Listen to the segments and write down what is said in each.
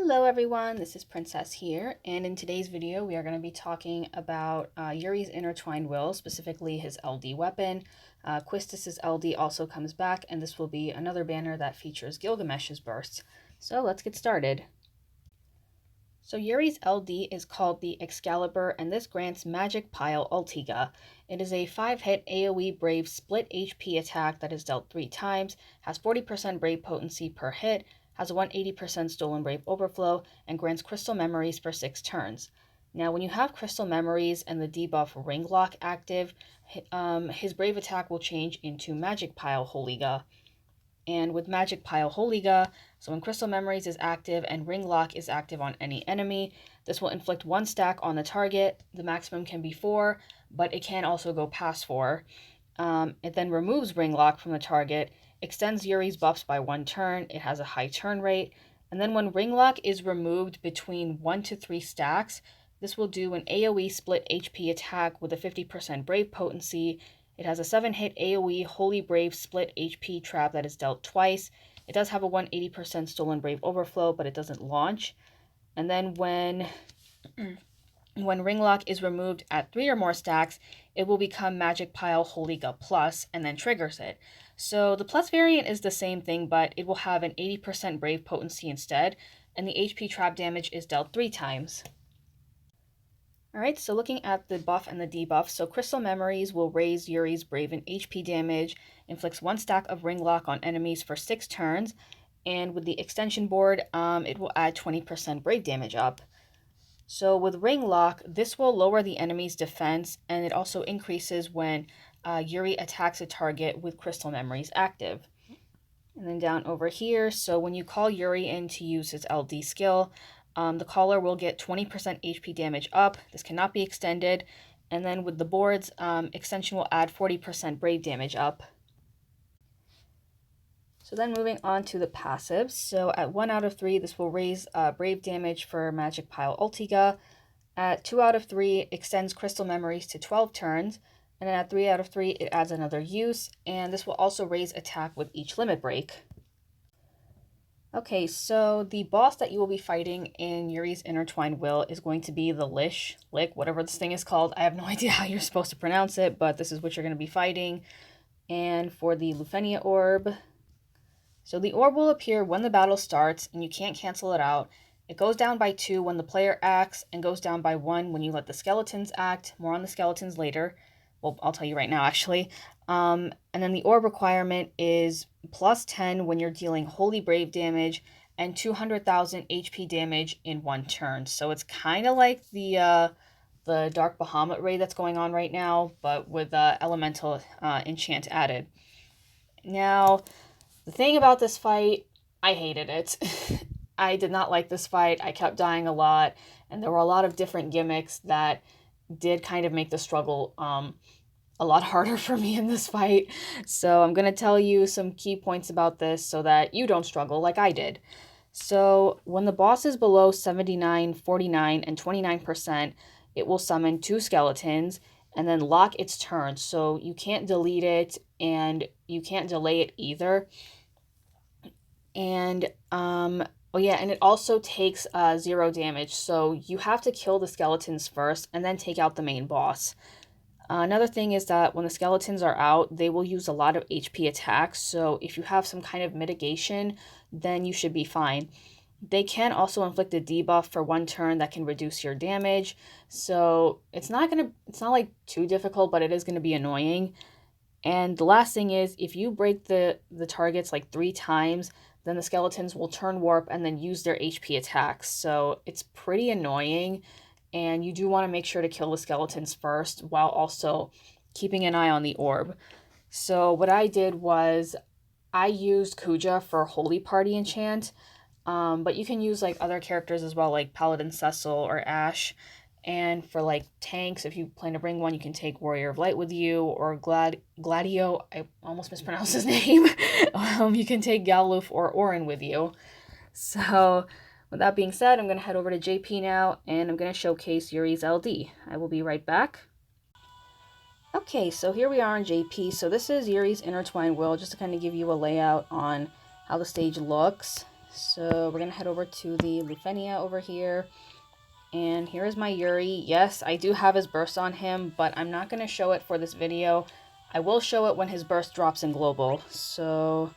Hello everyone, this is Princess here, and in today's video we are going to be talking about Yuri's Intertwined Will, specifically his LD weapon. Quistis's LD also comes back, and this will be another banner that features Gilgamesh's bursts. So let's get started. So Yuri's LD is called the Excalibur, and this grants Magic Pile Ultiga. It is a 5-hit AoE Brave split HP attack that is dealt 3 times, has 40% Brave potency per hit, has a 180% Stolen Brave Overflow, and grants Crystal Memories for 6 turns. Now, when you have Crystal Memories and the debuff Ring Lock active, his Brave attack will change into Magic Pile Holiga. And with Magic Pile Holiga, so when Crystal Memories is active and Ring Lock is active on any enemy, this will inflict 1 stack on the target. The maximum can be 4, but it can also go past 4. It then removes Ring Lock from the target, extends Yuri's buffs by 1 turn, it has a high turn rate, and then when Ring Lock is removed between 1 to 3 stacks, this will do an AoE split HP attack with a 50% Brave potency. It has a 7-hit AoE Holy Brave split HP trap that is dealt twice. It does have a 180% Stolen Brave Overflow, but it doesn't launch. And then when Ring Lock is removed at 3 or more stacks, it will become Magic Pile Holiga Plus and then triggers it. So the plus variant is the same thing, but it will have an 80% Brave potency instead, and the HP trap damage is dealt 3 times. Alright, so looking at the buff and the debuff, so Crystal Memories will raise Yuri's Brave and HP damage, inflicts 1 stack of Ring Lock on enemies for 6 turns, and with the extension board, it will add 20% Brave damage up. So with Ring Lock, this will lower the enemy's defense, and it also increases when Yuri attacks a target with Crystal Memories active. And then down over here, so when you call Yuri in to use his LD skill, the caller will get 20% HP damage up. This cannot be extended. And then with the boards, extension will add 40% Brave damage up. So then moving on to the passives. So at 1 out of 3, this will raise Brave damage for Magic Pile Ultiga. At 2 out of 3, it extends Crystal Memories to 12 turns. And then at 3 out of 3, it adds another use. And this will also raise attack with each limit break. Okay, so the boss that you will be fighting in Yuri's Intertwined Will is going to be the Lick, whatever this thing is called. I have no idea how you're supposed to pronounce it, but this is what you're going to be fighting. And for the Lufenia Orb, so the orb will appear when the battle starts, and you can't cancel it out. It goes down by 2 when the player acts, and goes down by 1 when you let the skeletons act. More on the skeletons later. Well, I'll tell you right now, actually. And then the orb requirement is plus 10 when you're dealing Holy Brave damage, and 200,000 HP damage in 1 turn. So it's kind of like the Dark Bahamut raid that's going on right now, but with Elemental enchant added. Now, the thing about this fight, I hated it. I did not like this fight. I kept dying a lot, and there were a lot of different gimmicks that did kind of make the struggle a lot harder for me in this fight. So I'm going to tell you some key points about this so that you don't struggle like I did. So when the boss is below 79, 49, and 29%, it will summon 2 skeletons and then lock its turn. So you can't delete it and you can't delay it either. And oh yeah, and it also takes 0 damage. So you have to kill the skeletons first and then take out the main boss. Another thing is that when the skeletons are out, they will use a lot of HP attacks, so if you have some kind of mitigation, then you should be fine. They can also inflict a debuff for 1 turn that can reduce your damage, so it's not like too difficult, but it is gonna be annoying. And the last thing is, if you break the targets like 3 times, then the skeletons will turn warp and then use their HP attacks, so it's pretty annoying. And you do want to make sure to kill the skeletons first while also keeping an eye on the orb. So what I did was I used Kuja for Holy Party enchant, but you can use like other characters as well, like Paladin Cecil or Ashe. And for like tanks, if you plan to bring one, you can take Warrior of Light with you, or Gladio, I almost mispronounced his name. You can take Galuf or Orin with you. So with that being said, I'm going to head over to JP now, and I'm going to showcase Yuri's LD. I will be right back. Okay, so here we are in JP. So this is Yuri's Intertwined Will, just to kind of give you a layout on how the stage looks. So we're going to head over to the Lufenia over here. And here is my Yuri. Yes, I do have his burst on him, but I'm not going to show it for this video. I will show it when his burst drops in global. So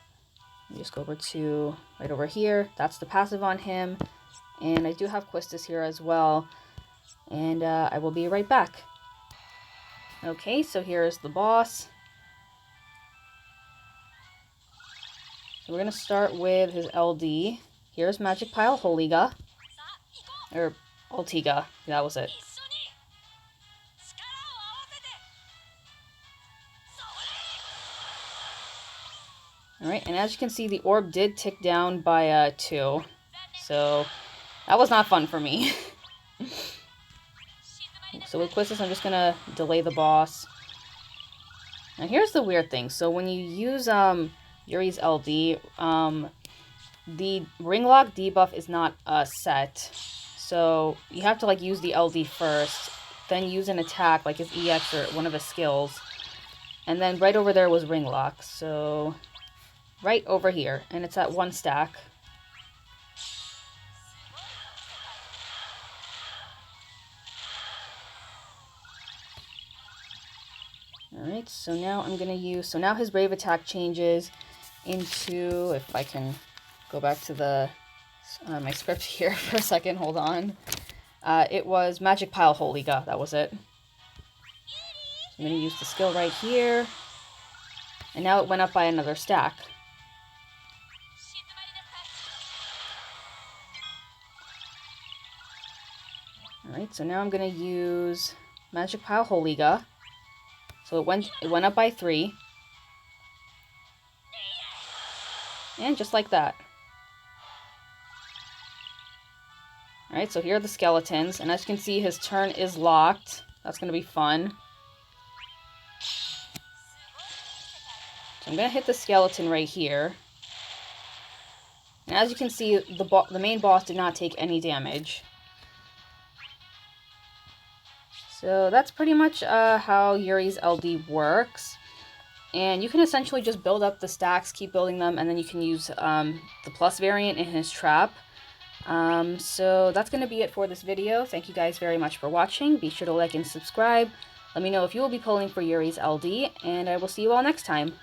let me just go over to right over here. That's the passive on him. And I do have Quistis here as well. And I will be right back. Okay, so here's the boss. So we're going to start with his LD. Here's Magic Pile Holiga. Or Altiga. That was it. Alright, and as you can see, the orb did tick down by 2. So that was not fun for me. So with Quistis, I'm just going to delay the boss. Now here's the weird thing. So when you use Yuri's LD, the ring lock debuff is not set. So you have to like use the LD first, then use an attack like his EX or one of his skills. And then right over there was ring lock. So right over here, and it's at 1 stack. Alright, so now I'm going to use, so now his Brave attack changes into, if I can go back to the my script here for a second, hold on. It was Magic Pile Holiga, that was it. So I'm going to use the skill right here, and now it went up by another stack. Alright, so now I'm going to use Magic Pile Holiga. So it went up by 3. And just like that. Alright, so here are the skeletons. And as you can see, his turn is locked. That's going to be fun. So I'm going to hit the skeleton right here. And as you can see, the main boss did not take any damage. So that's pretty much how Yuri's LD works. And you can essentially just build up the stacks, keep building them, and then you can use the plus variant in his trap. So that's going to be it for this video. Thank you guys very much for watching. Be sure to like and subscribe. Let me know if you will be pulling for Yuri's LD, and I will see you all next time.